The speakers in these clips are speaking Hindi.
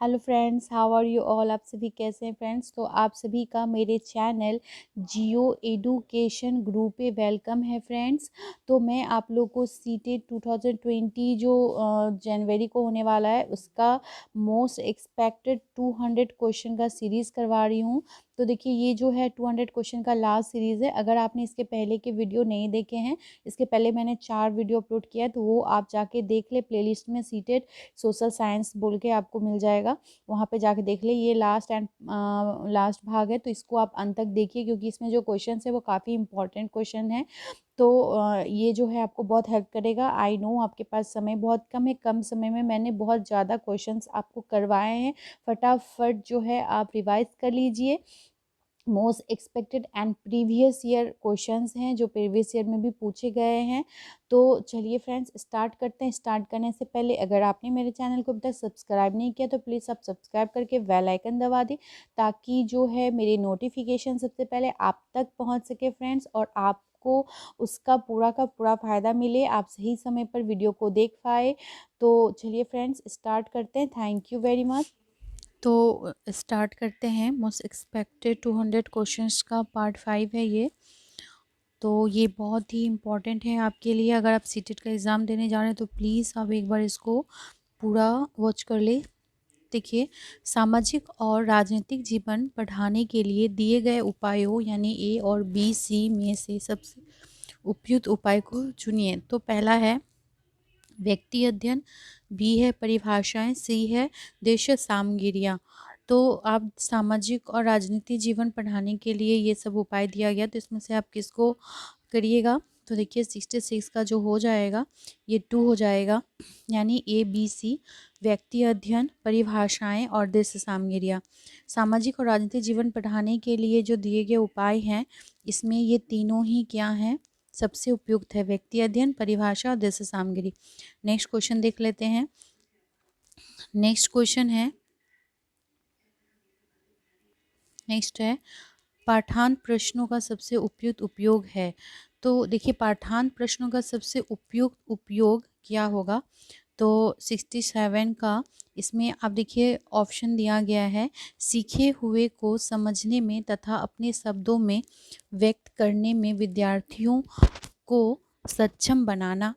Hello friends, how are you all. आप सभी कैसे हैं फ्रेंड्स। तो आप सभी का मेरे चैनल जियो एडुकेशन ग्रुप पे वेलकम है फ्रेंड्स। तो मैं आप लोग को सीटेट 2020 जो जनवरी को होने वाला है उसका मोस्ट एक्सपेक्टेड 200 क्वेश्चन का सीरीज़ करवा रही हूँ। तो देखिए ये जो है 200 क्वेश्चन का लास्ट सीरीज़ है। अगर आपने इसके पहले के वीडियो नहीं देखे हैं, इसके पहले मैंने 4 वीडियो अपलोड किया है, तो वो आप जाके देख ले। प्लेलिस्ट में सीटेट सोशल साइंस बोल के आपको मिल जाएगा, वहाँ पे जाके देख ले। ये लास्ट भाग है, तो इसको आप अंत तक देखिए क्योंकि इसमें जो क्वेश्चन है वो काफ़ी इंपॉर्टेंट क्वेश्चन है। तो ये जो है आपको बहुत हेल्प करेगा। आई नो आपके पास समय बहुत कम है, कम समय में मैंने बहुत ज़्यादा क्वेश्चंस आपको करवाए हैं। फटाफट जो है आप रिवाइज कर लीजिए। Most expected and previous year questions हैं जो प्रीवियस ईयर में भी पूछे गए हैं। तो चलिए फ्रेंड्स स्टार्ट करते हैं। स्टार्ट करने से पहले अगर आपने मेरे चैनल को अभी तक सब्सक्राइब नहीं किया तो प्लीज़ आप सब्सक्राइब करके बेल आइकन दबा दें, ताकि जो है मेरी नोटिफिकेशन सबसे पहले आप तक पहुंच सके फ्रेंड्स, और आपको उसका पूरा का पूरा फ़ायदा मिले, आप सही समय पर वीडियो को देख पाए। तो चलिए फ्रेंड्स स्टार्ट करते हैं। Thank you very much. तो स्टार्ट करते हैं। मोस्ट एक्सपेक्टेड 200 क्वेश्चंस का पार्ट 5 है ये। तो ये बहुत ही इम्पॉर्टेंट है आपके लिए। अगर आप सीटेट का एग्ज़ाम देने जा रहे हैं तो प्लीज़ आप एक बार इसको पूरा वॉच कर ले। देखिए, सामाजिक और राजनीतिक जीवन बढ़ाने के लिए दिए गए उपायों यानी ए और बी सी में से सबसे उपयुक्त उपाय को चुनिए। तो पहला है व्यक्ति अध्ययन, बी है परिभाषाएं, सी है देश सामग्रियाँ। तो आप सामाजिक और राजनीतिक जीवन पढ़ाने के लिए ये सब उपाय दिया गया, तो इसमें से आप किसको करिएगा। तो देखिए 66 का जो हो जाएगा ये 2 हो जाएगा, यानी ए बी सी व्यक्ति अध्ययन, परिभाषाएं और देश सामग्रियाँ। सामाजिक और राजनीतिक जीवन पढ़ाने के लिए जो दिए गए उपाय हैं इसमें ये तीनों ही क्या हैं, सबसे उपयुक्त है। व्यक्ति अध्ययन, परिभाषा और देश सामग्री। नेक्स्ट क्वेश्चन देख लेते हैं। नेक्स्ट क्वेश्चन है, नेक्स्ट है पाठांत प्रश्नों का सबसे उपयुक्त उपयोग है। तो देखिए पाठांत प्रश्नों का सबसे उपयुक्त उपयोग क्या होगा। तो 67 का इसमें आप देखिए ऑप्शन दिया गया है, सीखे हुए को समझने में तथा अपने शब्दों में व्यक्त करने में विद्यार्थियों को सक्षम बनाना।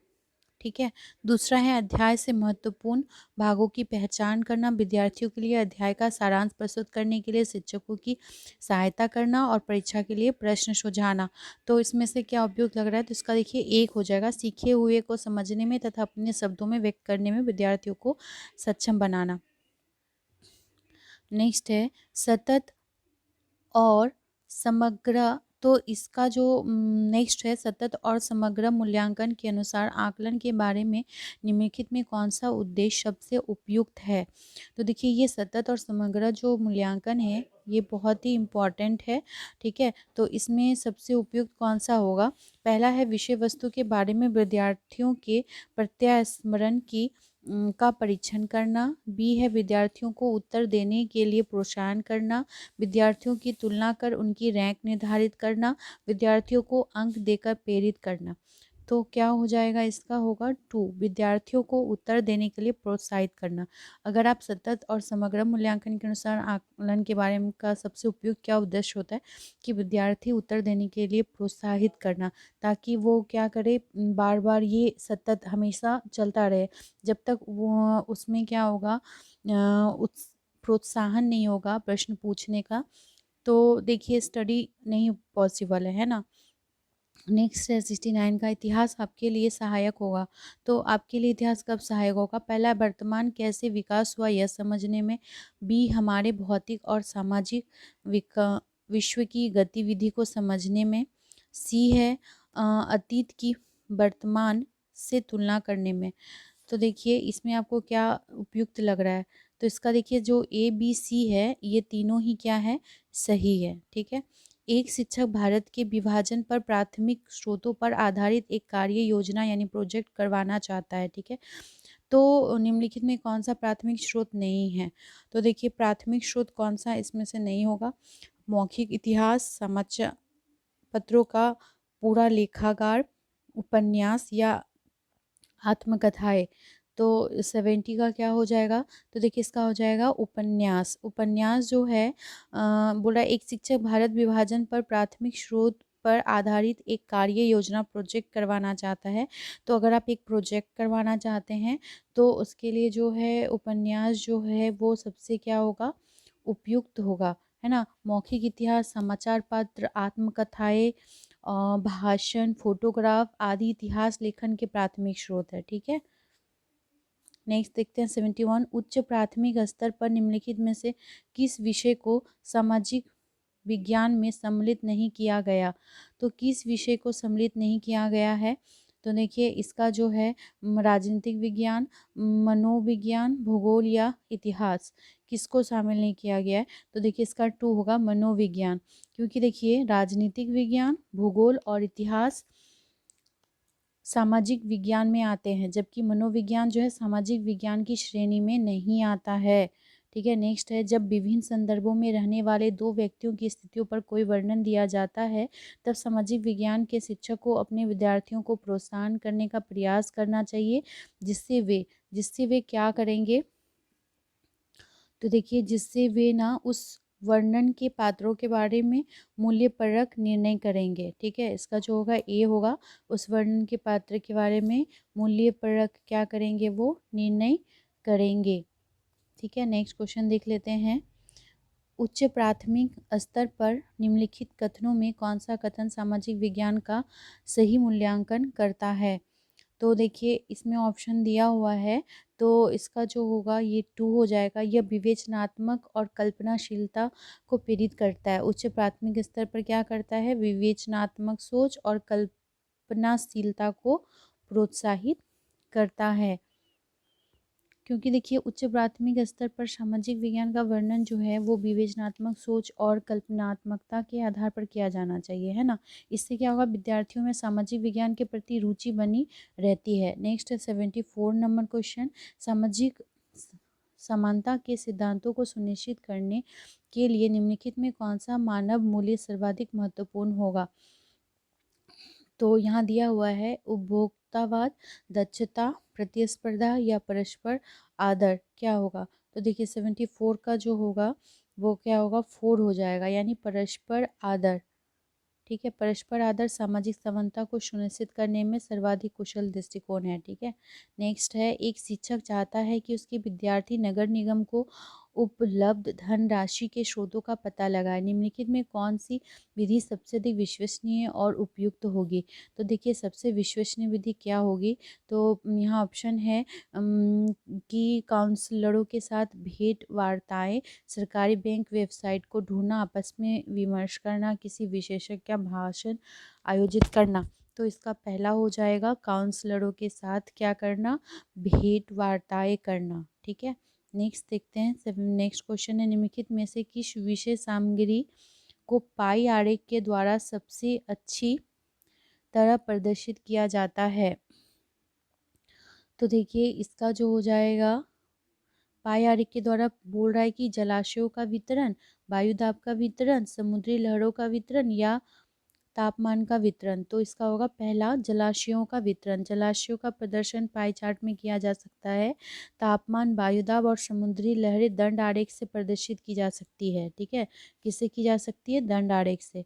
ठीक है। दूसरा है अध्याय से महत्वपूर्ण भागों की पहचान करना, विद्यार्थियों के लिए अध्याय का सारांश प्रस्तुत करने के लिए शिक्षकों की सहायता करना और परीक्षा के लिए प्रश्न सुझाना। तो इसमें से क्या उपयोग लग रहा है, तो इसका देखिए एक हो जाएगा, सीखे हुए को समझने में तथा अपने शब्दों में व्यक्त करने में विद्यार्थियों को सक्षम बनाना। नेक्स्ट है सतत और समग्र। तो इसका जो नेक्स्ट है सतत और समग्र मूल्यांकन के अनुसार आकलन के बारे में निम्नलिखित में कौन सा उद्देश्य सबसे उपयुक्त है। तो देखिए ये सतत और समग्र जो मूल्यांकन है ये बहुत ही इम्पॉर्टेंट है। ठीक है। तो इसमें सबसे उपयुक्त कौन सा होगा। पहला है विषय वस्तु के बारे में विद्यार्थियों के प्रत्यास्मरण की का परीक्षण करना। बी है विद्यार्थियों को उत्तर देने के लिए प्रोत्साहन करना, विद्यार्थियों की तुलना कर उनकी रैंक निर्धारित करना, विद्यार्थियों को अंक देकर प्रेरित करना। तो क्या हो जाएगा, इसका होगा 2, विद्यार्थियों को उत्तर देने के लिए प्रोत्साहित करना। अगर आप सतत और समग्र मूल्यांकन के अनुसार आकलन के बारे में का सबसे उपयुक्त क्या उद्देश्य होता है कि विद्यार्थी उत्तर देने के लिए प्रोत्साहित करना, ताकि वो क्या करे, बार बार ये सतत हमेशा चलता रहे। जब तक वो उसमें क्या होगा, प्रोत्साहन नहीं होगा प्रश्न पूछने का, तो देखिए स्टडी नहीं पॉसिबल है ना। नेक्स्ट है 69 का इतिहास आपके लिए सहायक होगा। तो आपके लिए इतिहास कब सहायक होगा। पहला वर्तमान कैसे विकास हुआ यह समझने में, बी हमारे भौतिक और सामाजिक विश्व की गतिविधि को समझने में, सी है अतीत की वर्तमान से तुलना करने में। तो देखिए इसमें आपको क्या उपयुक्त लग रहा है, तो इसका देखिए जो ए बी सी है ये तीनों ही क्या है, सही है। ठीक है। एक शिक्षक भारत के विभाजन पर प्राथमिक स्रोतों पर आधारित एक कार्य योजना यानी प्रोजेक्ट करवाना चाहता है। ठीक है। तो निम्नलिखित में कौन सा प्राथमिक स्रोत नहीं है। तो देखिए प्राथमिक स्रोत कौन सा इसमें से नहीं होगा, मौखिक इतिहास, समाचार पत्रों का पूरा लेखागार, उपन्यास या आत्मकथाएं। तो 70 का क्या हो जाएगा? तो देखिए इसका हो जाएगा उपन्यास। उपन्यास जो है बोला एक शिक्षक भारत विभाजन पर प्राथमिक स्रोत पर आधारित एक कार्य योजना प्रोजेक्ट करवाना चाहता है। तो अगर आप एक प्रोजेक्ट करवाना चाहते हैं तो उसके लिए जो है उपन्यास जो है वो सबसे क्या होगा, उपयुक्त होगा, है ना। मौखिक इतिहास, समाचार पत्र, आत्मकथाएं, भाषण, फोटोग्राफ आदि इतिहास लेखन के प्राथमिक स्रोत है। ठीक है, नेक्स्ट देखते हैं 71। उच्च प्राथमिक स्तर पर निम्नलिखित में से किस विषय को सामाजिक विज्ञान में सम्मिलित नहीं किया गया? तो किस विषय को सम्मिलित नहीं किया गया है? तो देखिए इसका जो है राजनीतिक विज्ञान, मनोविज्ञान, भूगोल या इतिहास, किसको शामिल नहीं किया गया है? तो देखिए इसका 2 होगा, मनोविज्ञान। क्योंकि देखिए राजनीतिक विज्ञान, भूगोल और इतिहास सामाजिक विज्ञान में आते हैं, जबकि मनोविज्ञान जो है सामाजिक विज्ञान की श्रेणी में नहीं आता है। ठीक है, नेक्स्ट है, जब विभिन्न संदर्भों में रहने वाले दो व्यक्तियों की स्थितियों पर कोई वर्णन दिया जाता है तब सामाजिक विज्ञान के शिक्षक को अपने विद्यार्थियों को प्रोत्साहन करने का प्रयास करना चाहिए, जिससे वे क्या करेंगे? तो देखिए जिससे वे ना उस वर्णन के पात्रों के बारे में मूल्यपरक निर्णय करेंगे। ठीक है, इसका जो होगा ए होगा, उस वर्णन के पात्र के बारे में मूल्यपरक क्या करेंगे? वो निर्णय करेंगे। ठीक है, नेक्स्ट क्वेश्चन देख लेते हैं। उच्च प्राथमिक स्तर पर निम्नलिखित कथनों में कौन सा कथन सामाजिक विज्ञान का सही मूल्यांकन करता है? तो देखिए इसमें ऑप्शन दिया हुआ है, तो इसका जो होगा ये 2 हो जाएगा। यह विवेचनात्मक और कल्पनाशीलता को प्रेरित करता है। उच्च प्राथमिक स्तर पर क्या करता है? विवेचनात्मक सोच और कल्पनाशीलता को प्रोत्साहित करता है। क्योंकि देखिए उच्च प्राथमिक स्तर पर सामाजिक विज्ञान का वर्णन जो है वो विवेचनात्मक सोच और कल्पनात्मकता के आधार पर किया जाना चाहिए, है ना। इससे क्या होगा? विद्यार्थियों में सामाजिक विज्ञान के प्रति रुचि बनी रहती है। नेक्स्ट है 74 नंबर क्वेश्चन। सामाजिक समानता के सिद्धांतों को सुनिश्चित करने के लिए निम्नलिखित में कौन सा मानव मूल्य सर्वाधिक महत्वपूर्ण होगा? तो यहाँ दिया हुआ है उपभोक्तावाद, दक्षता, प्रतिस्पर्धा या परस्पर आदर, क्या होगा? तो देखिए 74 का जो होगा वो क्या होगा? 4 हो जाएगा, यानी परस्पर आदर। ठीक है, परस्पर आदर सामाजिक समानता को सुनिश्चित करने में सर्वाधिक कुशल दृष्टिकोण है। ठीक है, नेक्स्ट है, एक शिक्षक चाहता है कि उसके विद्यार्थी नगर निगम को उपलब्ध धनराशि के स्रोतों का पता लगाए। निम्नलिखित में कौन सी विधि सबसे अधिक विश्वसनीय और उपयुक्त होगी? तो देखिए सबसे विश्वसनीय विधि क्या होगी? तो यहाँ ऑप्शन है कि काउंसलरों के साथ भेंट वार्ताएं, सरकारी बैंक वेबसाइट को ढूंढना, आपस में विमर्श करना, किसी विशेषज्ञ का भाषण आयोजित करना। तो इसका पहला हो जाएगा, काउंसलरों के साथ क्या करना? भेंट वार्ताएं करना। ठीक है, नेक्स्ट देखते हैं। नेक्स्ट क्वेश्चन है, निम्नलिखित में से किस विषय सामग्री को पाई आरेख के द्वारा सबसे अच्छी तरह प्रदर्शित किया जाता है? तो देखिए इसका जो हो जाएगा, पाई आरेख के द्वारा बोल रहा है कि जलाशयों का वितरण, वायुदाब का वितरण, समुद्री लहरों का वितरण या तापमान का वितरण। तो इसका होगा पहला, जलाशयों का वितरण। जलाशयों का प्रदर्शन पाई चार्ट में किया जा सकता है। तापमान, वायुदाब और समुद्री लहरें दंड आरेख से प्रदर्शित की जा सकती है। ठीक है, किससे की जा सकती है? दंड आरेख से।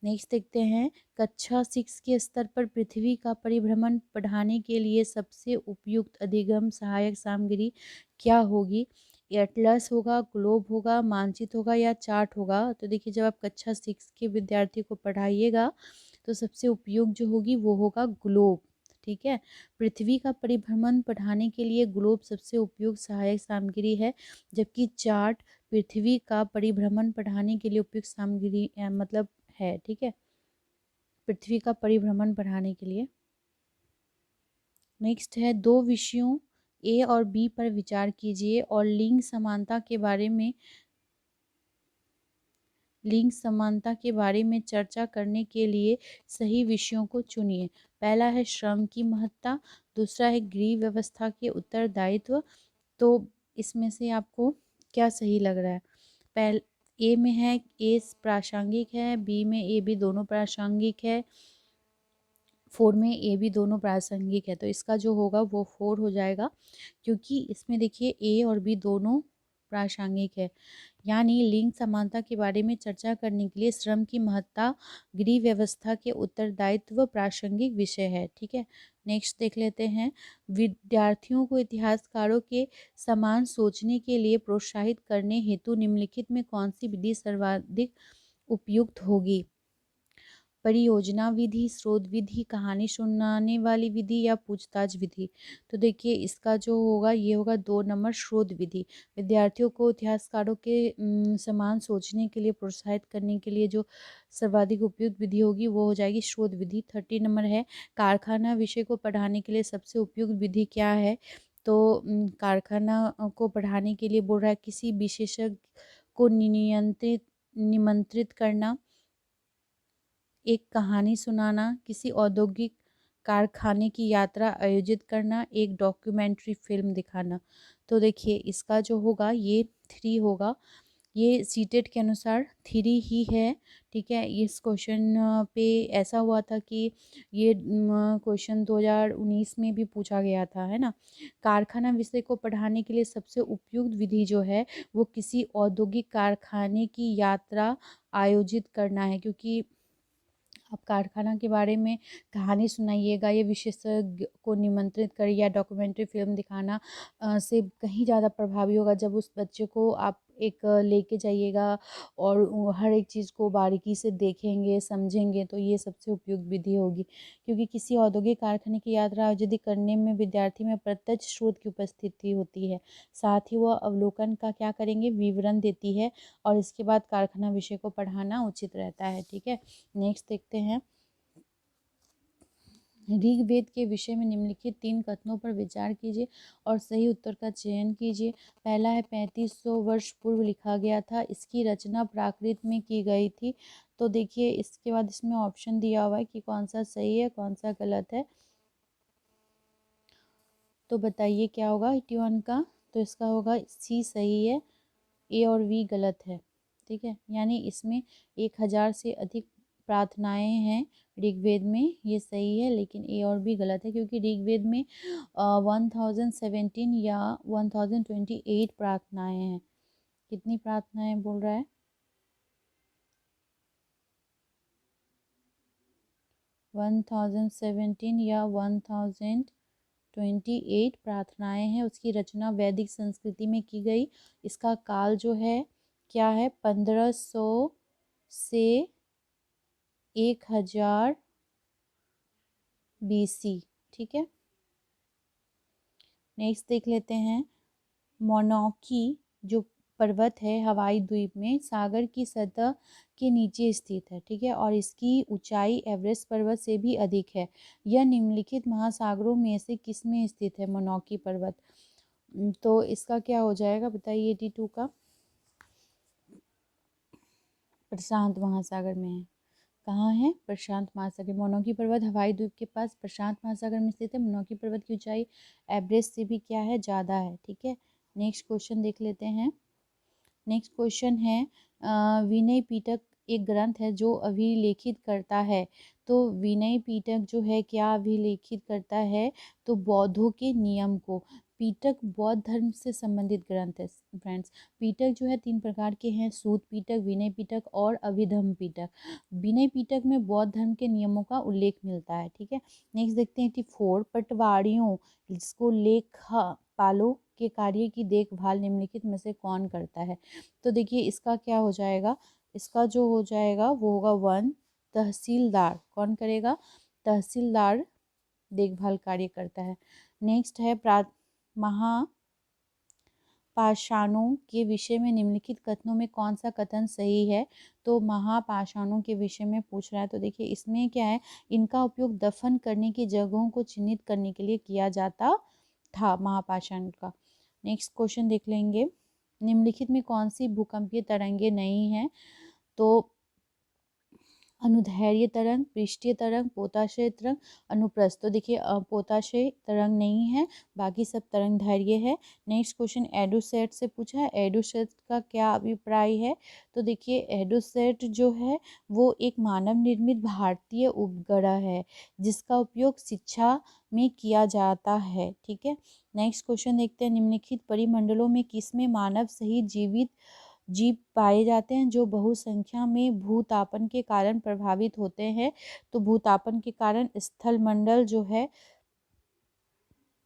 नेक्स्ट देखते हैं, कक्षा 6 के स्तर पर पृथ्वी का परिभ्रमण पढ़ाने के लिए सबसे उपयुक्त अधिगम सहायक सामग्री क्या होगी? एटलस होगा, ग्लोब होगा, मानचित्र होगा या चार्ट होगा? तो देखिए जब आप कक्षा 6 के विद्यार्थी को पढ़ाइएगा तो सबसे उपयुक्त जो होगी वो होगा ग्लोब। ठीक है, पृथ्वी का परिभ्रमण पढ़ाने के लिए ग्लोब सबसे उपयुक्त सहायक सामग्री है, जबकि चार्ट पृथ्वी का परिभ्रमण पढ़ाने के लिए उपयुक्त सामग्री मतलब है। ठीक है, पृथ्वी का परिभ्रमण बढ़ाने के लिए। नेक्स्ट है, दो विषयों ए और बी पर विचार कीजिए और लिंग समानता के बारे में चर्चा करने के लिए सही विषयों को चुनिए। पहला है श्रम की महत्ता, दूसरा है गृह व्यवस्था के उत्तरदायित्व। तो इसमें से आपको क्या सही लग रहा है? पहले ए में है ए प्रासंगिक है, बी में ए बी दोनों प्रासंगिक है, 4 में ए बी दोनों प्रासंगिक है, तो इसका जो होगा वो 4 हो जाएगा, क्योंकि इसमें देखिए ए और बी दोनों प्रासंगिक है। यानी लिंग समानता के बारे में चर्चा करने के लिए श्रम की महत्ता गृह व्यवस्था के उत्तरदायित्व प्रासंगिक विषय है। ठीक है, नेक्स्ट देख लेते हैं। विद्यार्थियों को इतिहासकारों के समान सोचने के लिए प्रोत्साहित करने हेतु निम्नलिखित में कौन सी विधि सर्वाधिक उपयुक्त होगी? परियोजना विधि, स्रोत विधि, कहानी सुनाने वाली विधि या पूछताछ विधि? तो देखिए इसका जो होगा ये होगा 2 नंबर, स्रोत विधि। विद्यार्थियों को इतिहासकारों के समान सोचने के लिए प्रोत्साहित करने के लिए जो सर्वाधिक उपयुक्त विधि होगी वो हो जाएगी स्रोत विधि। 30 नंबर है, कारखाना विषय को पढ़ाने के लिए सबसे उपयुक्त विधि क्या है? तो कारखाना को पढ़ाने के लिए बोल रहा है किसी विशेषज्ञ को निमंत्रित करना, एक कहानी सुनाना, किसी औद्योगिक कारखाने की यात्रा आयोजित करना, एक डॉक्यूमेंट्री फिल्म दिखाना। तो देखिए इसका जो होगा ये 3 होगा। ये सीटेट के अनुसार 3 ही है। ठीक है, इस क्वेश्चन पे ऐसा हुआ था कि ये क्वेश्चन 2019 में भी पूछा गया था, है ना। कारखाना विषय को पढ़ाने के लिए सबसे उपयुक्त विधि जो है वो किसी औद्योगिक कारखाने की यात्रा आयोजित करना है, क्योंकि आप कारखाना के बारे में कहानी सुनाइएगा, ये विशेषज्ञ को निमंत्रित करिए या डॉक्यूमेंट्री फिल्म दिखाना से कहीं ज़्यादा प्रभावी होगा जब उस बच्चे को आप एक लेके जाइएगा और हर एक चीज़ को बारीकी से देखेंगे समझेंगे, तो ये सबसे उपयुक्त विधि होगी। क्योंकि किसी औद्योगिक कारखाने की यात्रा आयोजित करने में विद्यार्थी में प्रत्यक्ष स्रोत की उपस्थिति होती है, साथ ही वह अवलोकन का क्या करेंगे, विवरण देती है, और इसके बाद कारखाना विषय को पढ़ाना उचित रहता है। ठीक है, नेक्स्ट देखते हैं। ऋग्वेद के विषय में निम्नलिखित 3 कथनों पर विचार कीजिए और सही उत्तर का चयन कीजिए। पहला है 3500 वर्ष पूर्व लिखा गया था, इसकी रचना प्राकृत में की गई थी। तो देखिए इसके बाद इसमें ऑप्शन दिया हुआ है कि कौन सा सही है कौन सा गलत है, तो बताइए क्या होगा 81 का? तो इसका होगा सी सही है, ए और वी गलत है। ठीक है, यानी इसमें 1000 से अधिक प्रार्थनाएं हैं ऋग्वेद में, ये सही है, लेकिन ए और बी गलत है, क्योंकि ऋग्वेद में 1017 या 1028 प्रार्थनाएं हैं। कितनी प्रार्थनाएं बोल रहा है? 1017 या 1028 प्रार्थनाएं हैं। उसकी रचना वैदिक संस्कृति में की गई। इसका काल जो है क्या है, 1500 से 1000 BC। ठीक है, नेक्स्ट देख लेते हैं। मोनोकी जो पर्वत है हवाई द्वीप में सागर की सतह के नीचे स्थित है। ठीक है, और इसकी ऊंचाई एवरेस्ट पर्वत से भी अधिक है। यह निम्नलिखित महासागरों में से किस में स्थित है मोनोकी पर्वत? तो इसका क्या हो जाएगा बताइए? 82 का प्रशांत महासागर में है। कहाँ है? प्रशांत महासागर। मोनोकी पर्वत हवाई द्वीप के पास प्रशांत महासागर में स्थित है। मोनोकी पर्वत की ऊंचाई एवरेस्ट से भी क्या है, ज़्यादा है। ठीक है, नेक्स्ट क्वेश्चन देख लेते हैं। नेक्स्ट क्वेश्चन है विनय पिटक एक ग्रंथ है जो अभिलेखित करता है। तो विनय पिटक जो है क्या अभिलेखित करता है? तो बौद्धों के नियम को। पिटक बौद्ध धर्म से संबंधित ग्रंथ है फ्रेंड्स। पिटक जो है 3 प्रकार के हैं, सूत पिटक, विनय पिटक और अभिधम्म पिटक। विनय पिटक में बौद्ध धर्म के नियमों का उल्लेख मिलता है। ठीक है, नेक्स्ट देखते हैं 84। पटवारियों जिसको लेखा पालों के कार्य की देखभाल निम्नलिखित में से कौन करता है? तो देखिए इसका क्या हो जाएगा, इसका जो हो जाएगा वो होगा 1 तहसीलदार। कौन करेगा? तहसीलदार देखभाल कार्य करता है। नेक्स्ट है महापाषाणों के विषय में निम्नलिखित कथनों में कौन सा कथन सही है? तो महापाषाणों के विषय में पूछ रहा है, तो देखिए इसमें क्या है, इनका उपयोग दफन करने की जगहों को चिन्हित करने के लिए किया जाता था, महापाषाण का। नेक्स्ट क्वेश्चन देख लेंगे। निम्नलिखित में कौन सी भूकंपीय तरंगे नहीं हैं? तो अनुदैर्ध्य तरंग, पृष्ठीय तरंग, पोताशय तरंग, अनुप्रस्थ। तो देखिए पोताशय तरंग नहीं है, बाकी सब तरंग दैर्घ्य है। नेक्स्ट क्वेश्चन एडुसेट से पूछा है, एडुसेट का क्या अभिप्राय है। तो देखिए एडुसेट जो है वो एक मानव निर्मित भारतीय उपग्रह है जिसका उपयोग शिक्षा में किया जाता है। ठीक है, नेक्स्ट क्वेश्चन देखते हैं, निम्नलिखित परिमंडलों में किसमें मानव सहित जीवित जीव पाए जाते हैं जो बहुसंख्या में भूतापन के कारण प्रभावित होते हैं। तो भूतापन के कारण स्थलमंडल जो है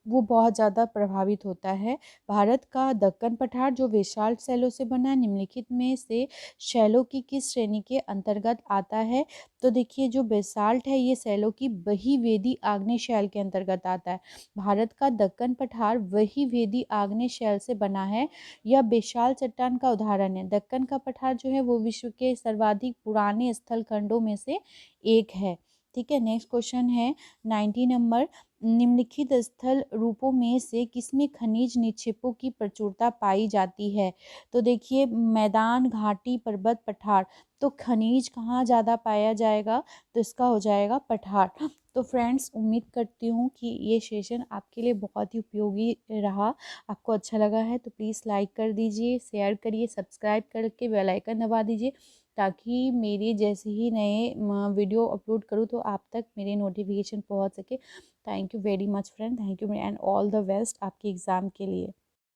वो बहुत ज़्यादा प्रभावित होता है। भारत का दक्कन पठार जो बेसाल्ट शैलों से बना है, निम्नलिखित में से शैलों की किस श्रेणी के अंतर्गत आता है। तो देखिए जो बेसाल्ट है ये शैलों की बहिर्वेदी आग्नेय शैल के अंतर्गत आता है। भारत का दक्कन पठार बहिर्वेदी आग्नेय शैल से बना है। यह बेसाल्ट चट्टान का उदाहरण है। दक्कन का पठार जो है वो विश्व के सर्वाधिक पुराने स्थल खंडों में से एक है। ठीक है, नेक्स्ट क्वेश्चन है 90 नंबर, निम्नलिखित स्थल रूपों में से किसमें खनिज निक्षेपों की प्रचुरता पाई जाती है। तो देखिए मैदान, घाटी, पर्वत, पठार। तो खनिज कहाँ ज़्यादा पाया जाएगा, तो इसका हो जाएगा पठार। तो फ्रेंड्स उम्मीद करती हूँ कि ये सेशन आपके लिए बहुत ही उपयोगी रहा। आपको अच्छा लगा है तो प्लीज़ लाइक कर दीजिए, शेयर करिए, सब्सक्राइब करके बेल आइकन दबा दीजिए ताकि मेरे जैसे ही नए वीडियो अपलोड करूँ तो आप तक मेरे नोटिफिकेशन पहुँच सके। Thank you very much friend, thank you and all the best आपके एग्ज़ाम के लिए।